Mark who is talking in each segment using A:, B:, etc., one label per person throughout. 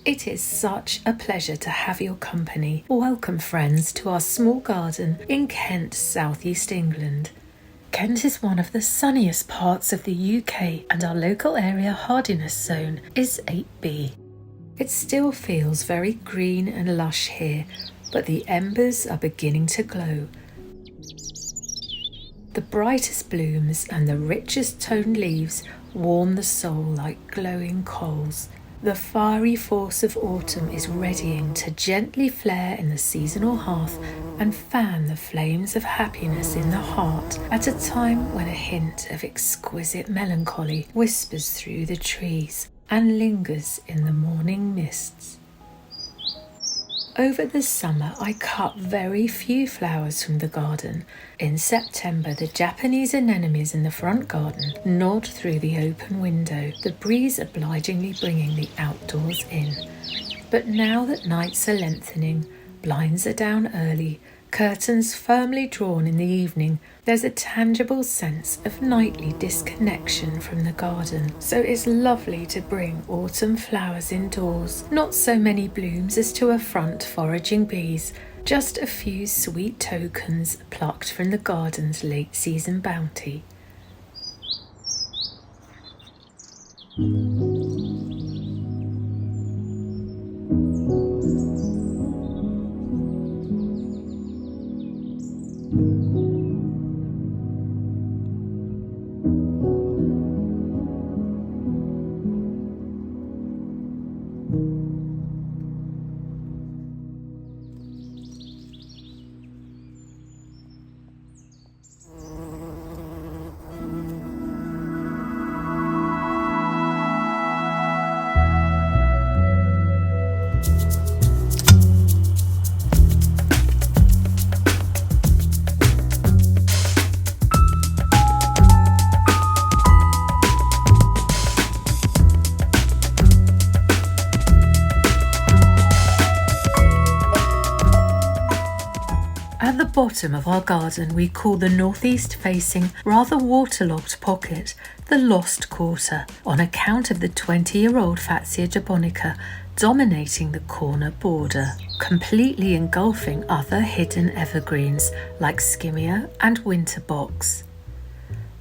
A: It is such a pleasure to have your company. Welcome, friends, to our small garden in Kent, southeast England. Kent is one of the sunniest parts of the UK, and our local area hardiness zone is 8B. It still feels very green and lush here, but the embers are beginning to glow. The brightest blooms and the richest toned leaves warm the soul like glowing coals. The fiery force of autumn is readying to gently flare in the seasonal hearth and fan the flames of happiness in the heart at a time when a hint of exquisite melancholy whispers through the trees and lingers in the morning mists. Over the summer, I cut very few flowers from the garden. In September, the Japanese anemones in the front garden nod through the open window, the breeze obligingly bringing the outdoors in. But now that nights are lengthening, blinds are down early, curtains firmly drawn in the evening, there's a tangible sense of nightly disconnection from the garden. So it's lovely to bring autumn flowers indoors. Not so many blooms as to affront foraging bees, just a few sweet tokens plucked from the garden's late season bounty. At the bottom of our garden we call the northeast facing, rather waterlogged pocket the Lost Quarter, on account of the 20-year-old Fatsia japonica dominating the corner border, completely engulfing other hidden evergreens like Skimmia and Winterbox.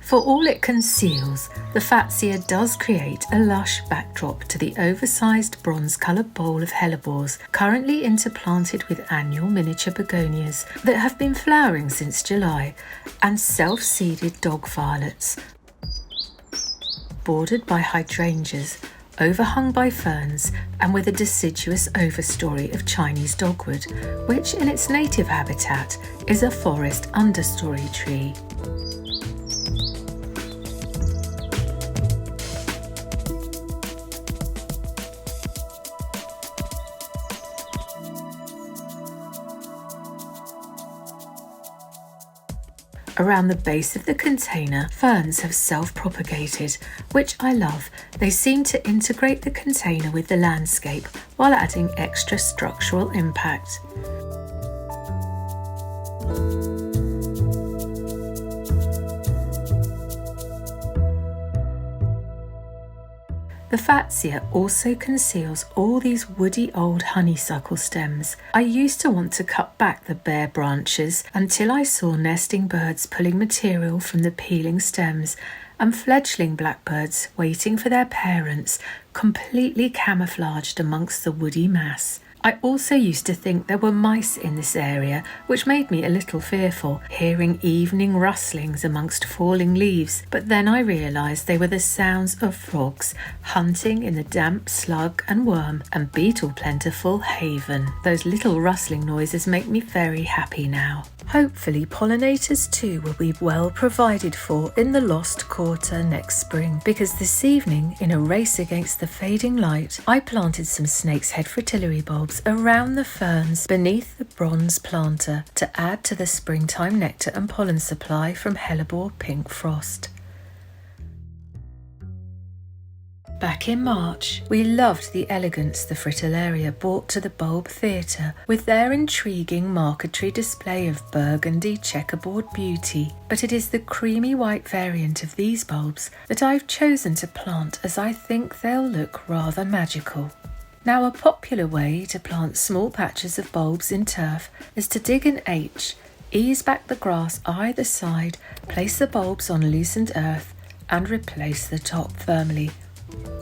A: For all it conceals, the Fatsia does create a lush backdrop to the oversized bronze-coloured bowl of hellebores currently interplanted with annual miniature begonias that have been flowering since July, and self-seeded dog violets, bordered by hydrangeas, overhung by ferns, and with a deciduous overstory of Chinese dogwood, which in its native habitat is a forest understory tree. Around the base of the container, ferns have self-propagated, which I love. They seem to integrate the container with the landscape while adding extra structural impact. The Fatsia also conceals all these woody old honeysuckle stems. I used to want to cut back the bare branches until I saw nesting birds pulling material from the peeling stems and fledgling blackbirds waiting for their parents, completely camouflaged amongst the woody mass. I also used to think there were mice in this area, which made me a little fearful, hearing evening rustlings amongst falling leaves, but then I realised they were the sounds of frogs hunting in the damp slug and worm and beetle-plentiful haven. Those little rustling noises make me very happy now. Hopefully pollinators too will be well provided for in the Lost Quarter next spring, because this evening, in a race against the fading light, I planted some snake's head fritillary bulbs around the ferns beneath the bronze planter to add to the springtime nectar and pollen supply from hellebore pink frost. Back in March, we loved the elegance the Fritillaria brought to the bulb theatre with their intriguing marquetry display of burgundy checkerboard beauty, but it is the creamy white variant of these bulbs that I've chosen to plant as I think they'll look rather magical. Now, a popular way to plant small patches of bulbs in turf is to dig an H, ease back the grass either side, place the bulbs on loosened earth and replace the top firmly.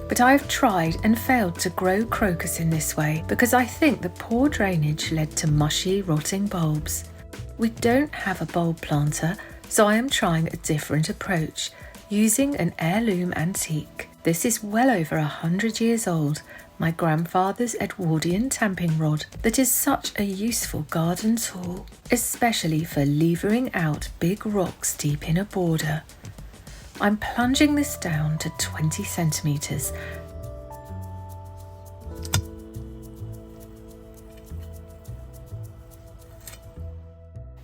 A: But I've tried and failed to grow crocus in this way because I think the poor drainage led to mushy, rotting bulbs. We don't have a bulb planter, so I am trying a different approach, using an heirloom antique. This is well over 100 years old, my grandfather's Edwardian tamping rod that is such a useful garden tool, especially for levering out big rocks deep in a border. I'm plunging this down to 20 centimetres.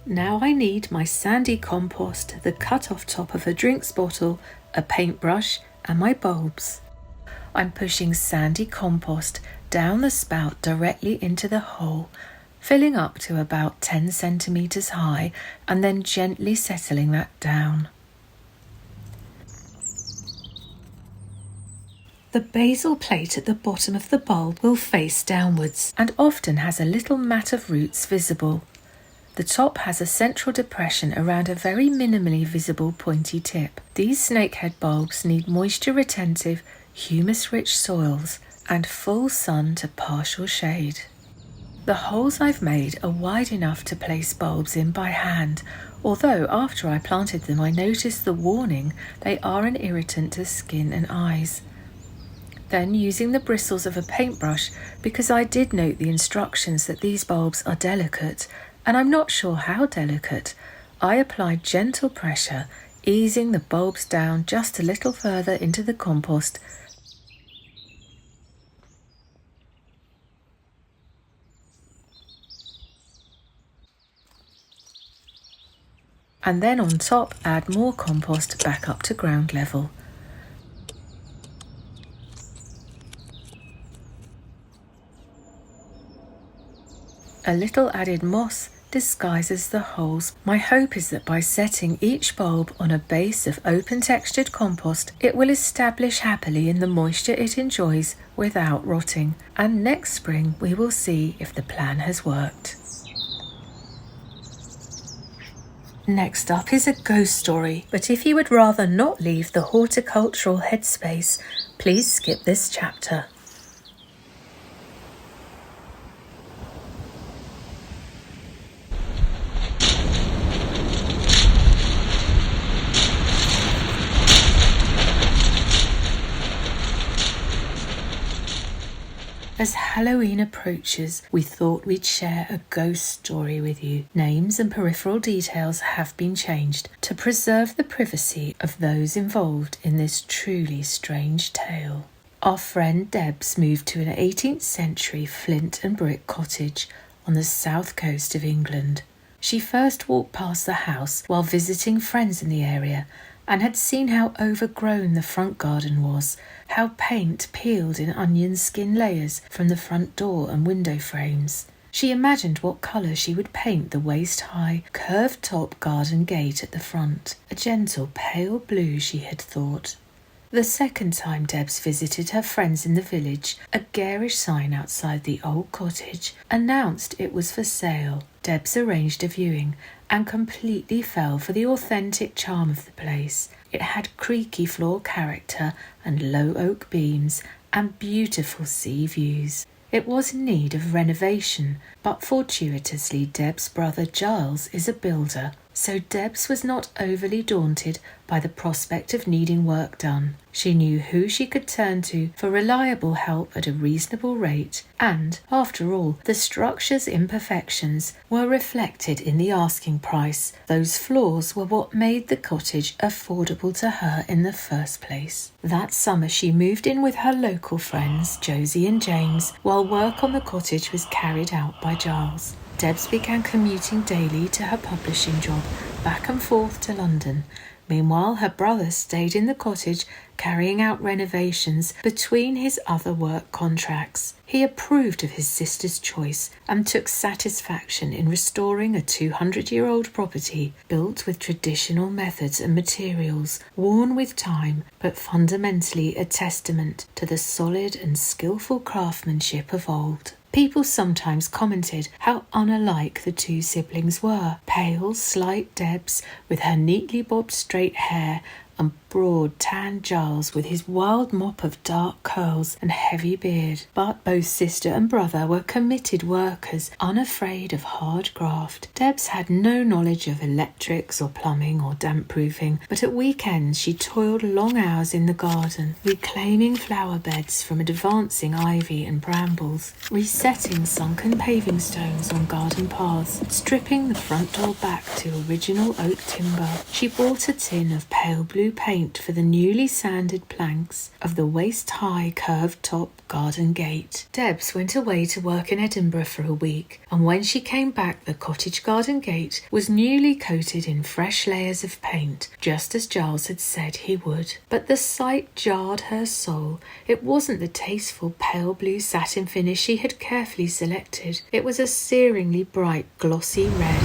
A: Now I need my sandy compost, the cut-off top of a drinks bottle, a paintbrush and my bulbs. I'm pushing sandy compost down the spout directly into the hole, filling up to about 10 centimetres high and then gently settling that down. The basal plate at the bottom of the bulb will face downwards and often has a little mat of roots visible. The top has a central depression around a very minimally visible pointy tip. These snakehead bulbs need moisture-retentive, humus-rich soils and full sun to partial shade. The holes I've made are wide enough to place bulbs in by hand, although after I planted them I noticed the warning they are an irritant to skin and eyes. Then, using the bristles of a paintbrush, because I did note the instructions that these bulbs are delicate, and I'm not sure how delicate, I applied gentle pressure, easing the bulbs down just a little further into the compost. And then on top add more compost back up to ground level. A little added moss disguises the holes. My hope is that by setting each bulb on a base of open textured compost, it will establish happily in the moisture it enjoys without rotting. And next spring we will see if the plan has worked. Next up is a ghost story, but if you would rather not leave the horticultural headspace, please skip this chapter. As Halloween approaches, we thought we'd share a ghost story with you. Names and peripheral details have been changed to preserve the privacy of those involved in this truly strange tale. Our friend Debs moved to an 18th century flint and brick cottage on the south coast of England. She first walked past the house while visiting friends in the area and had seen how overgrown the front garden was, how paint peeled in onion skin layers from the front door and window frames. She imagined what colour she would paint the waist-high, curved-top garden gate at the front. A gentle pale blue, she had thought. The second time Debs visited her friends in the village, a garish sign outside the old cottage announced it was for sale. Debs arranged a viewing and completely fell for the authentic charm of the place. It had creaky floor character and low oak beams and beautiful sea views. It was in need of renovation, but fortuitously Debs' brother Giles is a builder, so Debs was not overly daunted by the prospect of needing work done. She knew who she could turn to for reliable help at a reasonable rate, and, after all, the structure's imperfections were reflected in the asking price. Those flaws were what made the cottage affordable to her in the first place. That summer she moved in with her local friends, Josie and James, while work on the cottage was carried out by Giles. Debs began commuting daily to her publishing job, back and forth to London, Meanwhile, her brother stayed in the cottage, carrying out renovations between his other work contracts. He approved of his sister's choice and took satisfaction in restoring a 200-year-old property built with traditional methods and materials, worn with time, but fundamentally a testament to the solid and skillful craftsmanship of old. People sometimes commented how unalike the two siblings were. Pale, slight Debs, with her neatly bobbed straight hair, and broad, tanned Giles with his wild mop of dark curls and heavy beard. But both sister and brother were committed workers, unafraid of hard graft. Debs had no knowledge of electrics or plumbing or damp-proofing, but at weekends she toiled long hours in the garden, reclaiming flower beds from advancing ivy and brambles, resetting sunken paving stones on garden paths, stripping the front door back to original oak timber. She bought a tin of pale blue paint for the newly sanded planks of the waist-high curved-top garden gate. Debs went away to work in Edinburgh for a week, and when she came back the cottage garden gate was newly coated in fresh layers of paint, just as Giles had said he would. But the sight jarred her soul. It wasn't the tasteful pale blue satin finish she had carefully selected. It was a searingly bright, glossy red.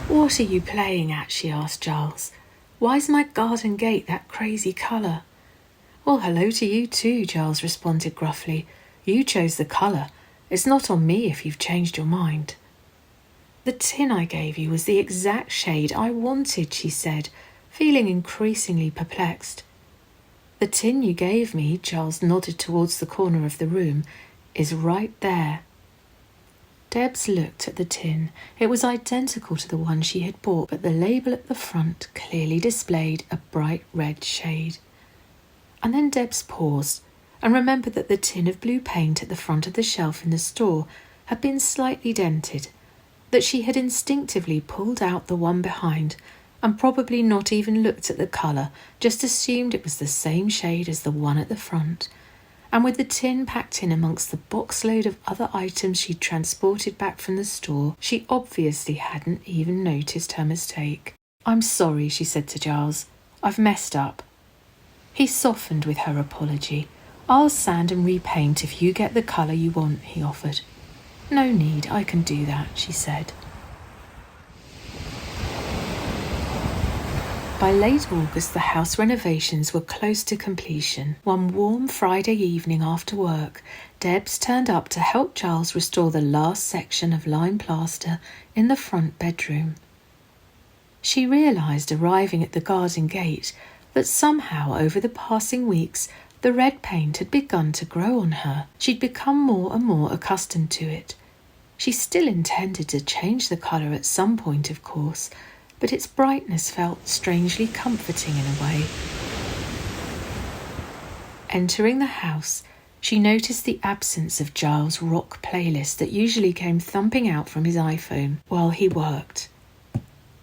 A: "What are you playing at?" she asked Giles. "Why's my garden gate that crazy colour?" "Well, hello to you too," Giles responded gruffly. "You chose the colour. It's not on me if you've changed your mind." "The tin I gave you was the exact shade I wanted," she said, feeling increasingly perplexed. "The tin you gave me," Giles nodded towards the corner of the room, "is right there." Debs looked at the tin. It was identical to the one she had bought, but the label at the front clearly displayed a bright red shade. And then Debs paused and remembered that the tin of blue paint at the front of the shelf in the store had been slightly dented, that she had instinctively pulled out the one behind and probably not even looked at the colour, just assumed it was the same shade as the one at the front. And with the tin packed in amongst the boxload of other items she'd transported back from the store, she obviously hadn't even noticed her mistake. "I'm sorry," she said to Giles. "I've messed up." He softened with her apology. "I'll sand and repaint if you get the colour you want," he offered. "No need, I can do that," she said. By late August, the house renovations were close to completion. One warm Friday evening after work, Debs turned up to help Giles restore the last section of lime plaster in the front bedroom. She realised, arriving at the garden gate, that somehow over the passing weeks the red paint had begun to grow on her. She'd become more and more accustomed to it. She still intended to change the colour at some point, of course, but its brightness felt strangely comforting in a way. Entering the house, she noticed the absence of Giles' rock playlist that usually came thumping out from his iPhone while he worked.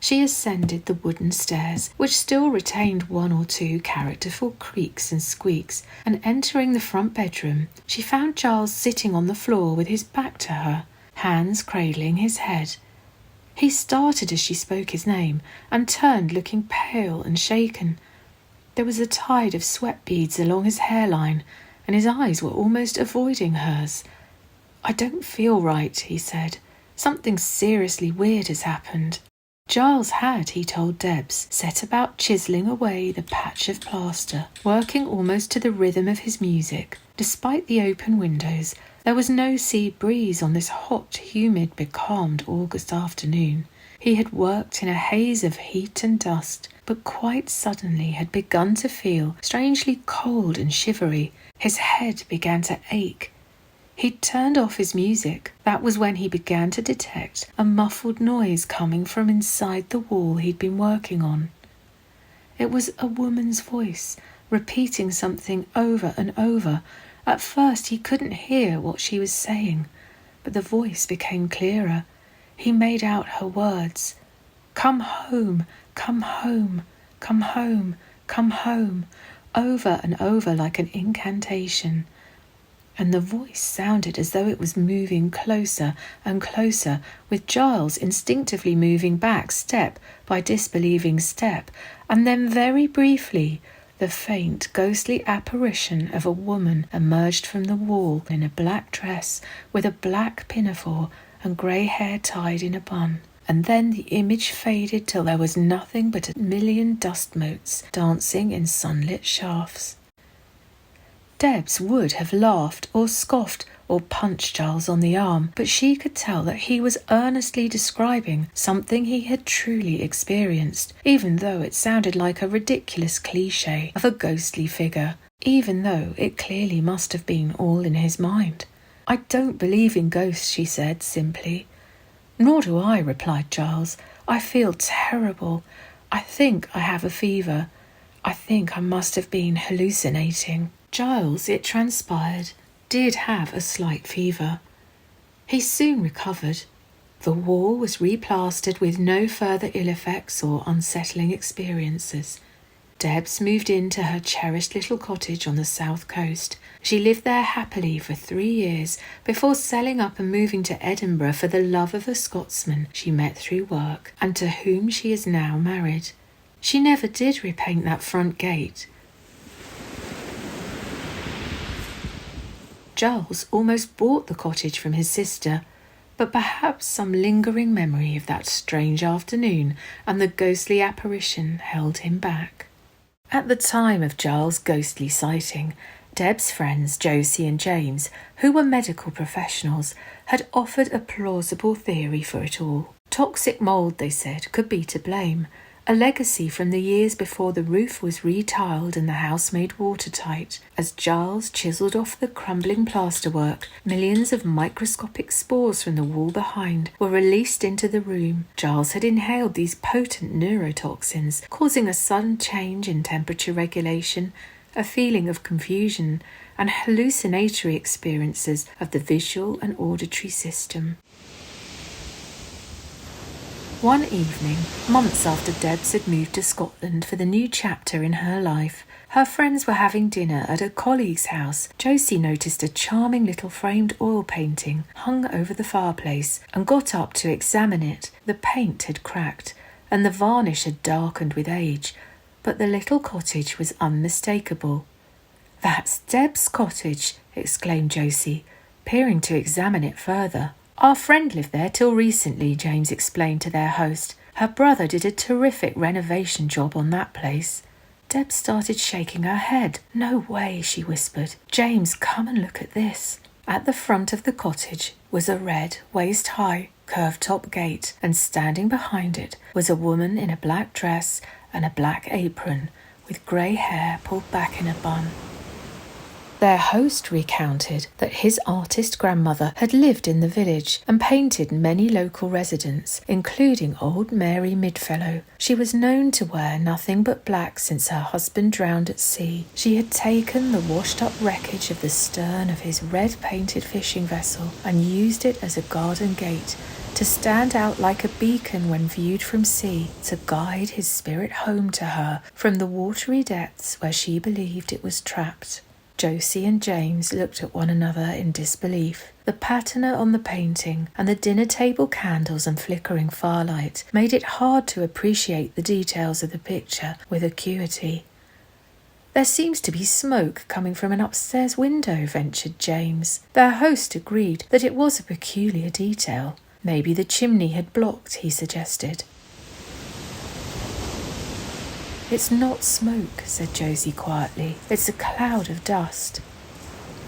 A: She ascended the wooden stairs, which still retained one or two characterful creaks and squeaks, and entering the front bedroom, she found Giles sitting on the floor with his back to her, hands cradling his head. He started as she spoke his name and turned, looking pale and shaken. There was a tide of sweat beads along his hairline, and his eyes were almost avoiding hers. "I don't feel right," he said. "Something seriously weird has happened." Giles had, he told Debs, set about chiselling away the patch of plaster, working almost to the rhythm of his music. Despite the open windows, there was no sea breeze on this hot, humid, becalmed August afternoon. He had worked in a haze of heat and dust, but quite suddenly had begun to feel strangely cold and shivery. His head began to ache. He'd turned off his music. That was when he began to detect a muffled noise coming from inside the wall he'd been working on. It was a woman's voice, repeating something over and over. At first he couldn't hear what she was saying, but the voice became clearer. He made out her words. "Come home, come home, come home, come home. over and over like an incantation, and the voice sounded as though it was moving closer and closer, with Giles instinctively moving back step by disbelieving step, and then very briefly the faint ghostly apparition of a woman emerged from the wall in a black dress with a black pinafore and grey hair tied in a bun. And then the image faded till there was nothing but a million dust motes dancing in sunlit shafts. Debs would have laughed or scoffed or punched Giles on the arm, but she could tell that he was earnestly describing something he had truly experienced, even though it sounded like a ridiculous cliché of a ghostly figure, even though it clearly must have been all in his mind. "I don't believe in ghosts," she said simply. "Nor do I," replied Giles. "I feel terrible. I think I have a fever. I think I must have been hallucinating." Giles, it transpired, did have a slight fever. He soon recovered. The wall was replastered with no further ill effects or unsettling experiences. Debs moved into her cherished little cottage on the south coast. She lived there happily for 3 years before selling up and moving to Edinburgh for the love of a Scotsman she met through work and to whom she is now married. She never did repaint that front gate. Giles almost bought the cottage from his sister, but perhaps some lingering memory of that strange afternoon and the ghostly apparition held him back. At the time of Giles' ghostly sighting, Deb's friends Josie and James, who were medical professionals, had offered a plausible theory for it all. Toxic mould, they said, could be to blame, a legacy from the years before the roof was retiled and the house made watertight. As Giles chiselled off the crumbling plasterwork, millions of microscopic spores from the wall behind were released into the room. Giles had inhaled these potent neurotoxins, causing a sudden change in temperature regulation, a feeling of confusion, and hallucinatory experiences of the visual and auditory system. One evening, months after Debs had moved to Scotland for the new chapter in her life, her friends were having dinner at a colleague's house. Josie noticed a charming little framed oil painting hung over the fireplace and got up to examine it. The paint had cracked and the varnish had darkened with age, but the little cottage was unmistakable. "That's Deb's cottage," exclaimed Josie, peering to examine it further. "Our friend lived there till recently," James explained to their host. "Her brother did a terrific renovation job on that place." Deb started shaking her head. "No way," she whispered. "James, come and look at this." At the front of the cottage was a red, waist-high, curved-top gate, and standing behind it was a woman in a black dress and a black apron, with grey hair pulled back in a bun. Their host recounted that his artist grandmother had lived in the village and painted many local residents, including old Mary Midfellow. She was known to wear nothing but black since her husband drowned at sea. She had taken the washed-up wreckage of the stern of his red-painted fishing vessel and used it as a garden gate to stand out like a beacon when viewed from sea, to guide his spirit home to her from the watery depths where she believed it was trapped. Josie and James looked at one another in disbelief. The patina on the painting and the dinner table candles and flickering firelight made it hard to appreciate the details of the picture with acuity. "There seems to be smoke coming from an upstairs window," ventured James. Their host agreed that it was a peculiar detail. "Maybe the chimney had blocked," he suggested. "It's not smoke," said Josie quietly. "It's a cloud of dust."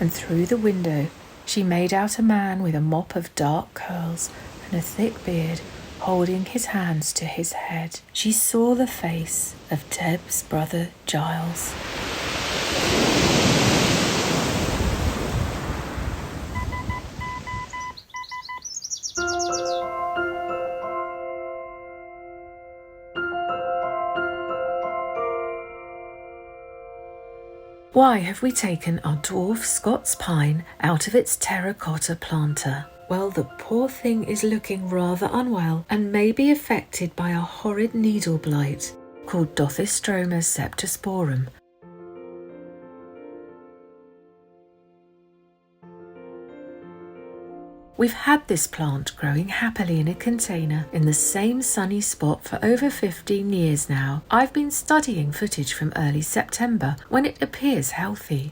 A: And through the window she made out a man with a mop of dark curls and a thick beard, holding his hands to his head. She saw the face of Deb's brother Giles. Why have we taken our Dwarf Scots Pine out of its terracotta planter? Well, the poor thing is looking rather unwell and may be affected by a horrid needle blight called Dothistroma septosporum. We've had this plant growing happily in a container in the same sunny spot for over 15 years now. I've been studying footage from early September when it appears healthy,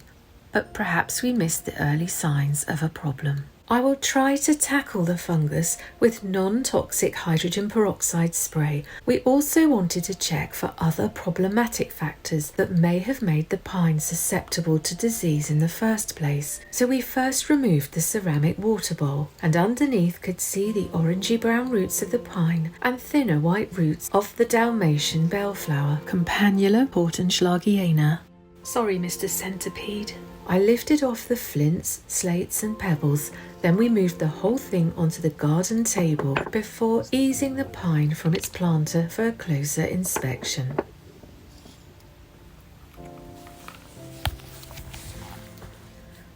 A: but perhaps we missed the early signs of a problem. I will try to tackle the fungus with non-toxic hydrogen peroxide spray. We also wanted to check for other problematic factors that may have made the pine susceptible to disease in the first place. So we first removed the ceramic water bowl, and underneath could see the orangey brown roots of the pine and thinner white roots of the Dalmatian bellflower, Campanula portenschlagiana. Sorry, Mr. Centipede. I lifted off the flints, slates and pebbles, then we moved the whole thing onto the garden table before easing the pine from its planter for a closer inspection.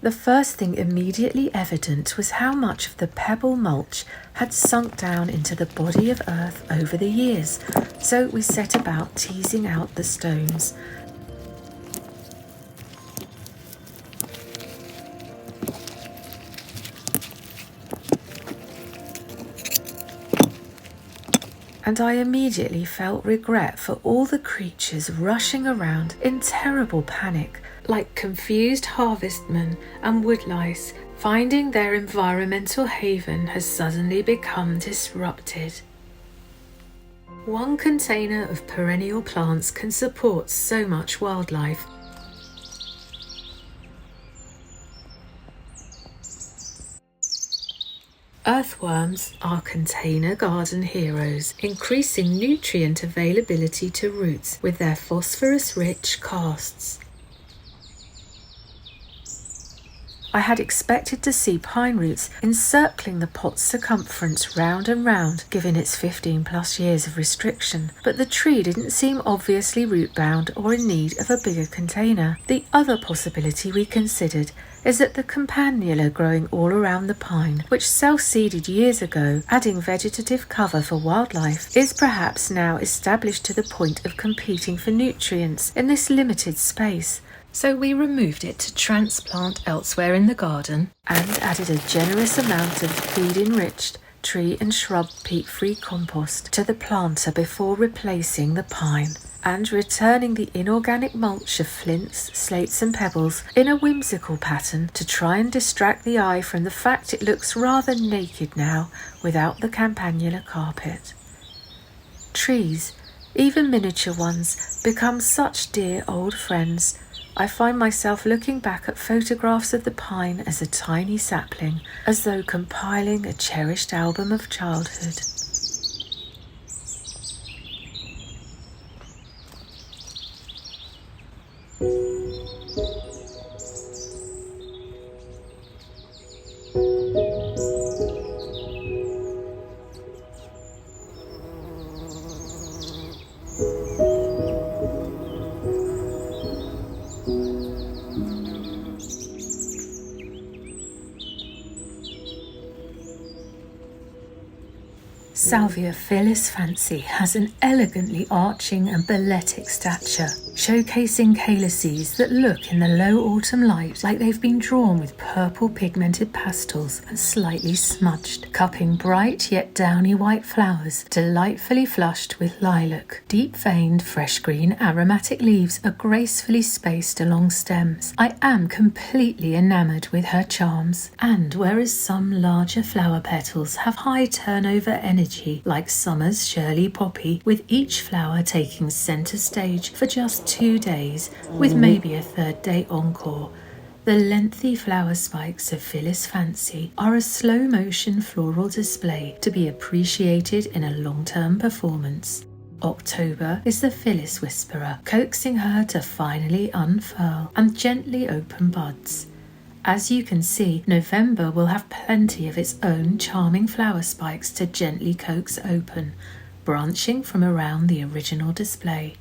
A: The first thing immediately evident was how much of the pebble mulch had sunk down into the body of earth over the years, so we set about teasing out the stones. And I immediately felt regret for all the creatures rushing around in terrible panic, like confused harvestmen and woodlice, finding their environmental haven has suddenly become disrupted. One container of perennial plants can support so much wildlife. Earthworms are container garden heroes, increasing nutrient availability to roots with their phosphorus-rich casts. I had expected to see pine roots encircling the pot's circumference round and round, given its 15+ years of restriction, but the tree didn't seem obviously root-bound or in need of a bigger container. The other possibility we considered is that the campanula growing all around the pine, which self-seeded years ago, adding vegetative cover for wildlife, is perhaps now established to the point of competing for nutrients in this limited space. So we removed it to transplant elsewhere in the garden and added a generous amount of feed-enriched tree and shrub peat-free compost to the planter before replacing the pine and returning the inorganic mulch of flints, slates and pebbles in a whimsical pattern to try and distract the eye from the fact it looks rather naked now without the campanula carpet. Trees, even miniature ones, become such dear old friends. I find myself looking back at photographs of the pine as a tiny sapling, as though compiling a cherished album of childhood. Salvia Phyllis Fancy has an elegantly arching and balletic stature, showcasing calyces that look in the low autumn light like they've been drawn with purple pigmented pastels and slightly smudged, cupping bright yet downy white flowers, delightfully flushed with lilac. Deep-veined, fresh green aromatic leaves are gracefully spaced along stems. I am completely enamoured with her charms, and whereas some larger flower petals have high turnover energy, like summer's Shirley poppy, with each flower taking centre stage for just 2 days, with maybe a third day encore, the lengthy flower spikes of Phyllis Fancy are a slow-motion floral display to be appreciated in a long-term performance. October is the Phyllis Whisperer, coaxing her to finally unfurl and gently open buds. As you can see, November will have plenty of its own charming flower spikes to gently coax open, branching from around the original display.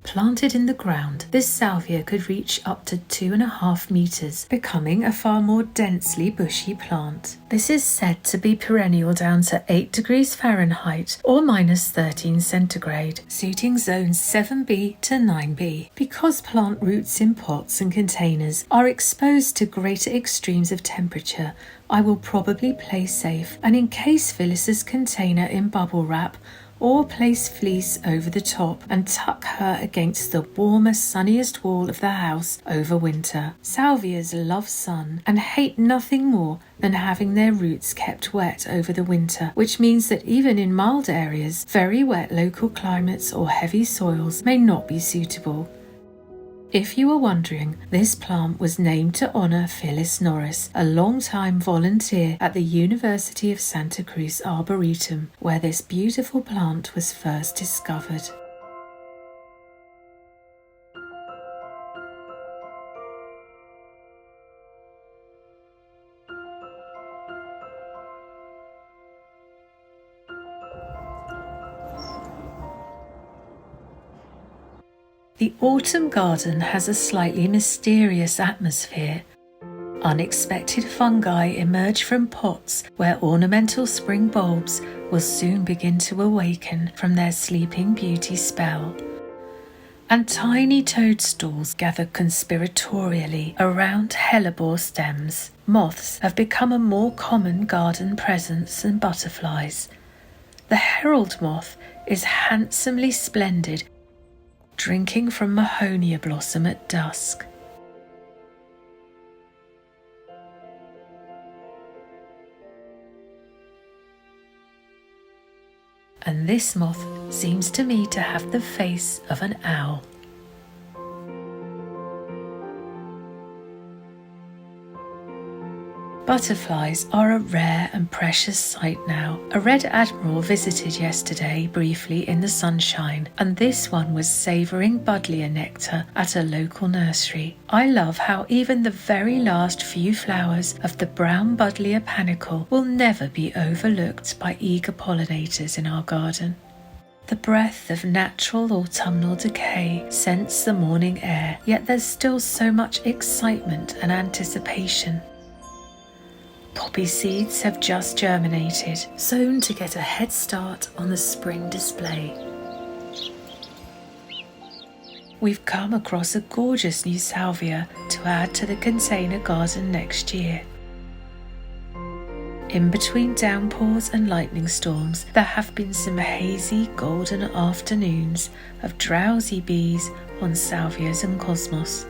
A: Planted in the ground, this salvia could reach up to 2.5 metres, becoming a far more densely bushy plant. This is said to be perennial down to 8 degrees Fahrenheit or -13 centigrade, suiting zones 7B to 9B. Because plant roots in pots and containers are exposed to greater extremes of temperature, I will probably play safe and encase Phyllis's container in bubble wrap or place fleece over the top and tuck her against the warmest, sunniest wall of the house over winter. Salvias love sun and hate nothing more than having their roots kept wet over the winter, which means that even in mild areas, very wet local climates or heavy soils may not be suitable. If you were wondering, this plant was named to honour Phyllis Norris, a long-time volunteer at the University of Santa Cruz Arboretum, where this beautiful plant was first discovered. The autumn garden has a slightly mysterious atmosphere. Unexpected fungi emerge from pots where ornamental spring bulbs will soon begin to awaken from their sleeping beauty spell. And tiny toadstools gather conspiratorially around hellebore stems. Moths have become a more common garden presence than butterflies. The Herald Moth is handsomely splendid, drinking from Mahonia blossom at dusk. And this moth seems to me to have the face of an owl. Butterflies are a rare and precious sight now. A red admiral visited yesterday briefly in the sunshine, and this one was savouring buddleia nectar at a local nursery. I love how even the very last few flowers of the brown buddleia panicle will never be overlooked by eager pollinators in our garden. The breath of natural autumnal decay scents the morning air, yet there's still so much excitement and anticipation. Poppy seeds have just germinated, sown to get a head start on the spring display. We've come across a gorgeous new salvia to add to the container garden next year. In between downpours and lightning storms, there have been some hazy golden afternoons of drowsy bees on salvias and cosmos.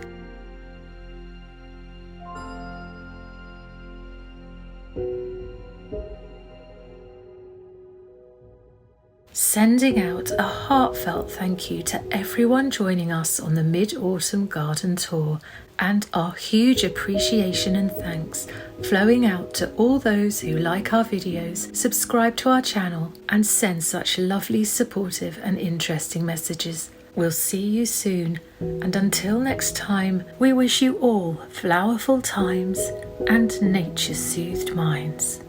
A: Sending out a heartfelt thank you to everyone joining us on the Mid-Autumn Garden Tour, and our huge appreciation and thanks flowing out to all those who like our videos, subscribe to our channel and send such lovely, supportive and interesting messages. We'll see you soon, and until next time, we wish you all flowerful times and nature-soothed minds.